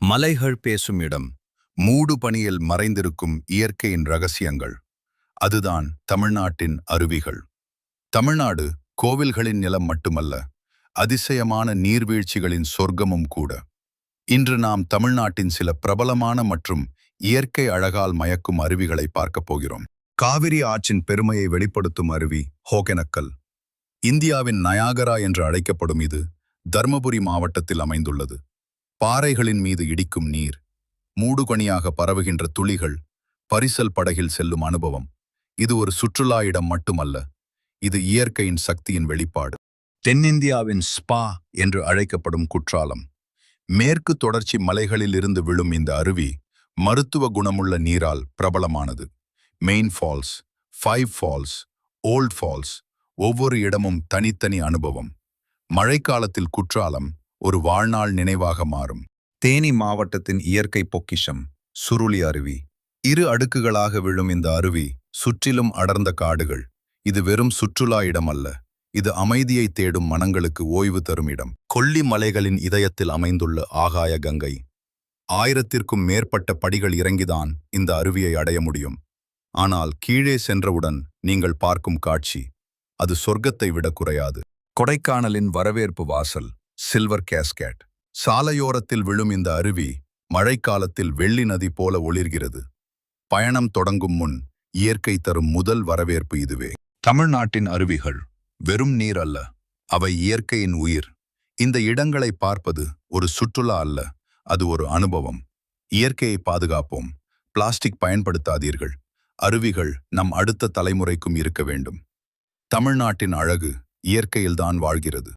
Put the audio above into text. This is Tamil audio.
மலைகள் பேசும் இடம், மூடு பனியில் மறைந்திருக்கும் இயற்கையின் ரகசியங்கள். அதுதான் தமிழ்நாட்டின் அருவிகள். தமிழ்நாடு கோவில்களின் நிலம் மட்டுமல்ல, அதிசயமான நீர்வீழ்ச்சிகளின் சொர்க்கமும் கூட. இன்று நாம் தமிழ்நாட்டின் சில பிரபலமான மற்றும் இயற்கை அழகால் மயக்கும் அருவிகளை பார்க்கப் போகிறோம். காவிரி ஆற்றின் பெருமையை வெளிப்படுத்தும் அருவி ஒகேனக்கல். இந்தியாவின் நயாகரா என்று அழைக்கப்படும் இது தர்மபுரி மாவட்டத்தில் அமைந்துள்ளது. பாறைகளின் மீது இடிக்கும் நீர், மூடுகணியாக பரவுகின்ற துளிகள், பரிசல் படகில் செல்லும் அனுபவம். இது ஒரு சுற்றுலா இடம் மட்டுமல்ல, இது இயற்கையின் சக்தியின் வெளிப்பாடு. தென்னிந்தியாவின் ஸ்பா என்று அழைக்கப்படும் குற்றாலம். மேற்கு தொடர்ச்சி மலைகளில் இருந்து விழும் இந்த அருவி மருத்துவ குணமுள்ள நீரால் பிரபலமானது. Main falls, 5 falls, old falls, ஒவ்வொரு இடமும் தனித்தனி அனுபவம். மழைக்காலத்தில் குற்றாலம் ஒரு வாழ்நாள் நினைவாக மாறும். தேனி மாவட்டத்தின் இயற்கை பொக்கிஷம் சுருளி அருவி. 2 அடுக்குகளாக விழும் இந்த அருவி சுற்றிலும் அடர்ந்த காடுகள். இது வெறும் சுற்றுலா இடம் அல்ல, இது அமைதியை தேடும் மனங்களுக்கு ஓய்வு தரும் இடம். கொல்லி மலைகளின் இதயத்தில் அமைந்துள்ள ஆகாய கங்கை. 1000த்திற்கும் மேற்பட்ட படிகள் இறங்கிதான் இந்த அருவியை அடைய முடியும். ஆனால் கீழே சென்றவுடன் நீங்கள் பார்க்கும் காட்சி, அது சொர்க்கத்தை விட குறையாது. கொடைக்கானலின் வரவேற்பு வாசல் சில்வர் கேஸ்கேட். சாலையோரத்தில் விழும் இந்த அருவி மழைக்காலத்தில் வெள்ளி நதி போல ஒளிர்கிறது. பயணம் தொடங்கும் முன் இயற்கை தரும் முதல் வரவேற்பு இதுவே. தமிழ்நாட்டின் அருவிகள் வெறும் நீர் அல்ல, அவை இயற்கையின் உயிர். இந்த இடங்களை பார்ப்பது ஒரு சுற்றுலா அல்ல, அது ஒரு அனுபவம். இயற்கையை பாதுகாப்போம், பிளாஸ்டிக் பயன்படுத்தாதீர்கள். அருவிகள் நம் அடுத்த தலைமுறைக்கும் இருக்க வேண்டும். தமிழ்நாட்டின் அழகு இயற்கையில்தான் வாழ்கிறது.